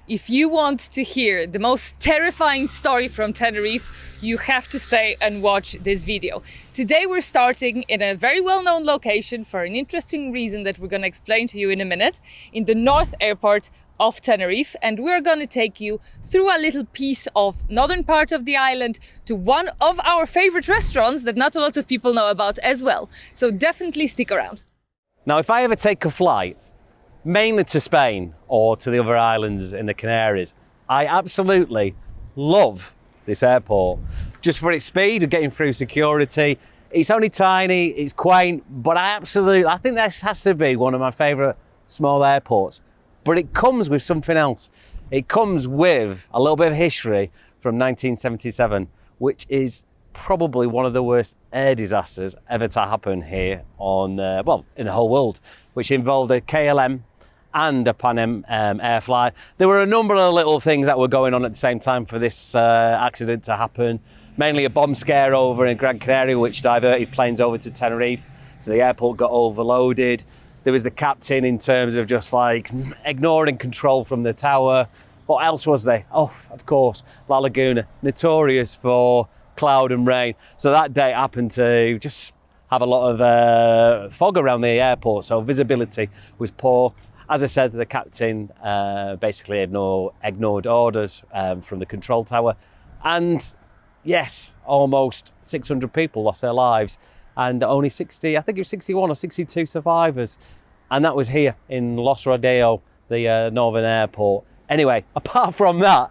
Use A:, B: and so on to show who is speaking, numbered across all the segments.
A: If you want to hear the most terrifying story from Tenerife, you have to stay and watch this video. Today we're starting in a very well-known location for an interesting reason that we're going to explain to you in a minute, in the North Airport of Tenerife, and we're going to take you through a little piece of northern part of the island to one of our favorite restaurants that not a lot of people know about as well. So definitely stick around.
B: Now, if I ever take a flight, mainly to Spain or to the other islands in the Canaries, I absolutely love this airport. Just for its speed of getting through security. It's only tiny, it's quaint, but I think this has to be one of my favourite small airports. But it comes with something else. It comes with a little bit of history from 1977, which is probably one of the worst air disasters ever to happen here on, in the whole world, which involved a KLM and a Pan Am air flight. There were a number of little things that were going on at the same time for this accident to happen. Mainly a bomb scare over in Gran Canaria, which diverted planes over to Tenerife. So the airport got overloaded. There was the captain in terms of just like ignoring control from the tower. What else was there? Oh, of course, La Laguna, notorious for cloud and rain. So that day happened to just have a lot of fog around the airport. So visibility was poor. As I said, the captain basically ignored orders from the control tower. And yes, almost 600 people lost their lives and only 60, I think it was 61 or 62 survivors. And that was here in Los Rodeos, the northern airport. Anyway, apart from that,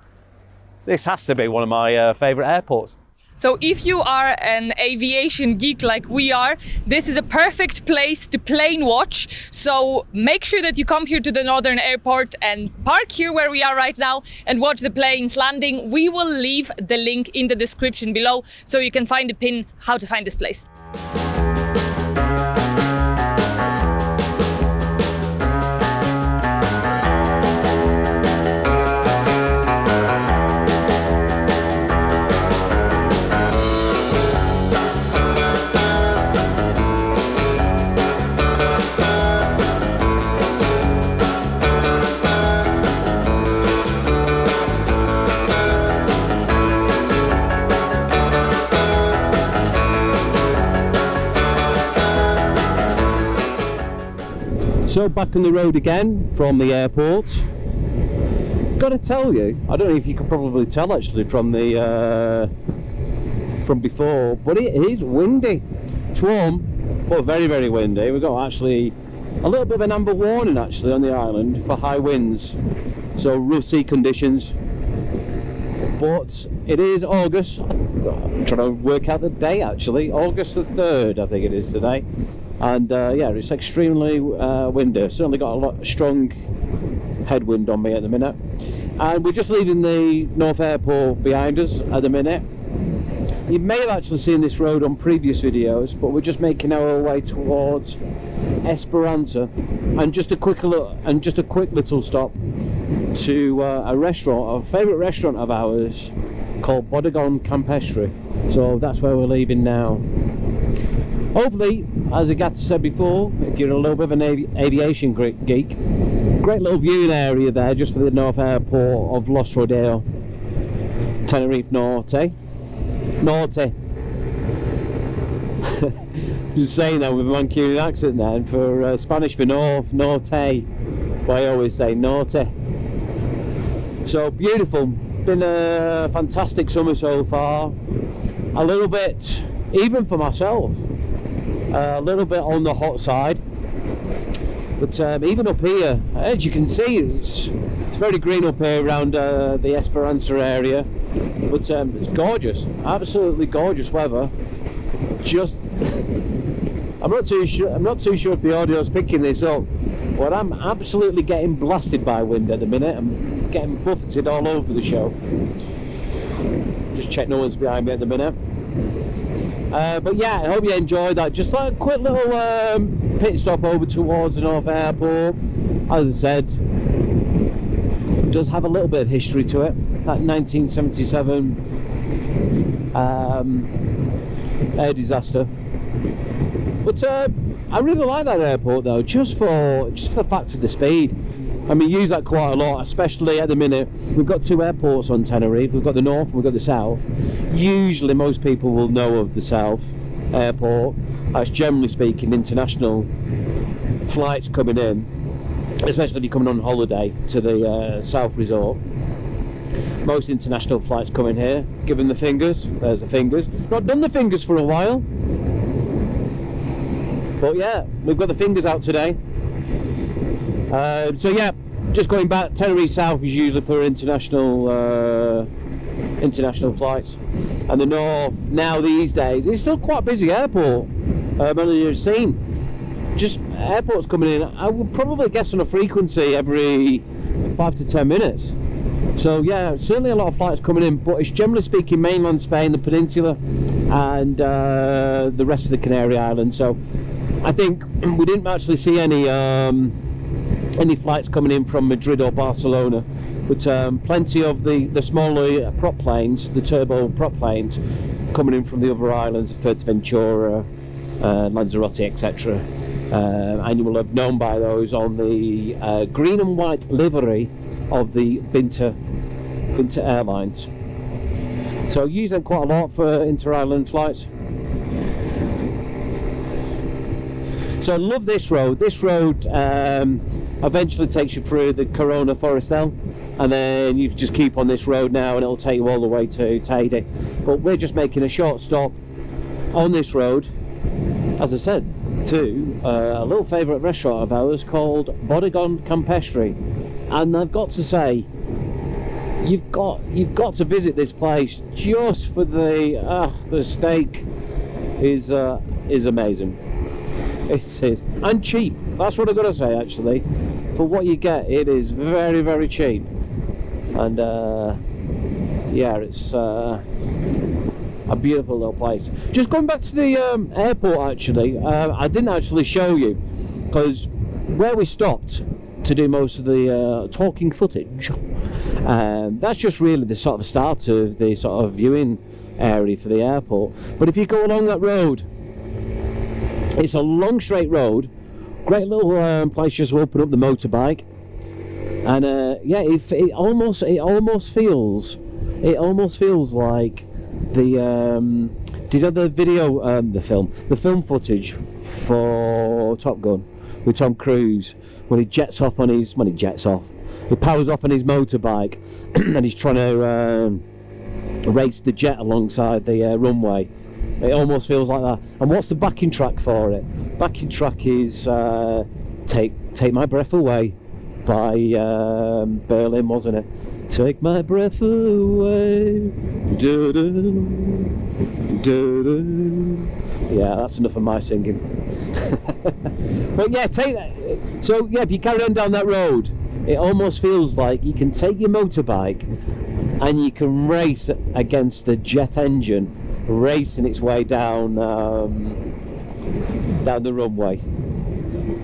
B: this has to be one of my favourite airports.
A: So if you are an aviation geek like we are, this is a perfect place to plane watch. So make sure that you come here to the Northern Airport and park here where we are right now and watch the planes landing. We will leave the link in the description below so you can find a pin how to find this place.
B: So back on the road again from the airport. Gotta tell you, I don't know if you could probably tell actually from the from before, but it is windy. It's warm, but very, very windy. We've got actually a little bit of an amber warning actually on the island for high winds, so rough sea conditions. But it is August. I'm trying to work out the day actually. August the 3rd, I think it is today. And yeah, it's extremely windy. Certainly got a lot strong headwind on me at the minute. And we're just leaving the North Airport behind us at the minute. You may have actually seen this road on previous videos, but we're just making our way towards Esperanza, and just a quick little stop to a restaurant, a favourite restaurant of ours called Bodegon Campestre. So that's where we're leaving now. Hopefully, as Agatha said before, if you're a little bit of an aviation geek, great little viewing area there just for the North Airport of Los Rodeos, Tenerife North. Just saying that with a Mancunian accent there, and for Spanish for north, norte, but I always say norte. So beautiful, been a fantastic summer so far, a little bit, even for myself, a little bit on the hot side, but even up here, as you can see, it's very green up here around the Esperanza area, but it's gorgeous, absolutely gorgeous weather. Just I'm not too sure if the audio is picking this up, but I'm absolutely getting blasted by wind at the minute. I'm getting buffeted all over the show. Just check no one's behind me at the minute. But yeah, I hope you enjoyed that. Just like a quick little pit stop over towards the North Airport. As I said, it does have a little bit of history to it. That 1977 air disaster. But I really like that airport though, just for the fact of the speed.
C: and we use that quite a lot, especially at the minute. We've got 2 airports on Tenerife. We've got the north and we've got the south. Usually most people will know of the south airport. That's generally speaking international flights coming in, especially if you're coming on holiday to the south resort. Most international flights coming here, giving the fingers. There's the fingers. Not done the fingers for a while, but yeah, we've got the fingers out today. So yeah, just going back, Tenerife South is usually for international flights, and the north now these days it's still quite a busy airport. You've seen just airports coming in. I would probably guess on a frequency every 5 to 10 minutes. So yeah, certainly a lot of flights coming in, but it's generally speaking mainland Spain, the peninsula, and the rest of the Canary Islands. So I think we didn't actually see any flights coming in from Madrid or Barcelona, but plenty of the smaller prop planes, the turbo prop planes, coming in from the other islands, Fuerteventura, Lanzarote, etc. And you will have known by those on the green and white livery of the Binter Airlines. So I use them quite a lot for inter-island flights. So I love this road. This road eventually takes you through the Corona Forestal, and then you just keep on this road now and it'll take you all the way to Teide. But we're just making a short stop on this road, as I said, to a little favourite restaurant of ours called Bodegon Campestre. And I've got to say, you've got to visit this place just for the steak is amazing. It is, and cheap. That's what I've got to say. Actually, for what you get, it is very, very cheap. And yeah, it's a beautiful little place. Just going back to the airport. Actually, I didn't actually show you, because where we stopped to do most of the talking footage, that's just really the sort of start of the sort of viewing area for the airport. But if you go along that road, it's a long straight road, great little place just to open up the motorbike, and yeah, it almost feels like the do you know the video, the film footage for Top Gun with Tom Cruise, when he powers off on his motorbike and he's trying to race the jet alongside the runway. It almost feels like that. And what's the backing track for it? Backing track is Take My Breath Away by Berlin, wasn't it? Take my breath away. Yeah, that's enough of my singing. But yeah, take that. So yeah, if you carry on down that road, it almost feels like you can take your motorbike and you can race against a jet engine racing its way down down the runway.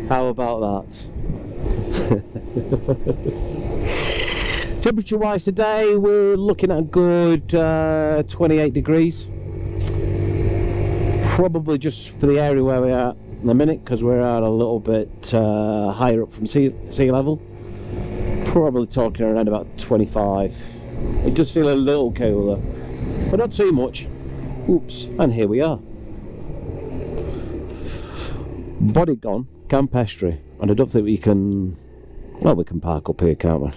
C: How about that? Temperature wise today, we're looking at a good 28 degrees. Probably just for the area where we are in a minute, because we're at a little bit higher up from sea level. Probably talking around about 25. It does feel a little cooler, but not too much. Oops, and here we are. Bodegon Campestre, and I don't think we can, well, we can park up here, can't we?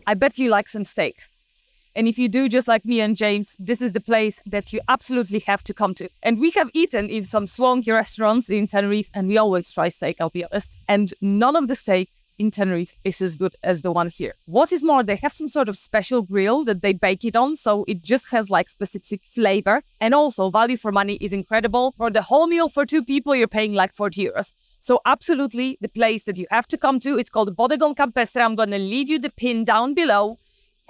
A: I bet you like some steak. And if you do, just like me and James, this is the place that you absolutely have to come to. And we have eaten in some swanky restaurants in Tenerife, and we always try steak, I'll be honest. And none of the steak in Tenerife is as good as the one here. What is more, they have some sort of special grill that they bake it on, so it just has like specific flavor. And also, value for money is incredible. For the whole meal for 2 people, you're paying like 40 euros. So absolutely the place that you have to come to. It's called Bodegon Campestre. I'm going to leave you the pin down below.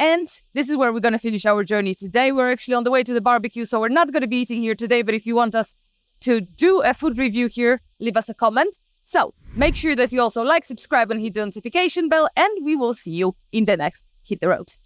A: And this is where we're going to finish our journey today. We're actually on the way to the barbecue, so we're not going to be eating here today. But if you want us to do a food review here, leave us a comment. So make sure that you also like, subscribe, and hit the notification bell. And we will see you in the next Hit the Road.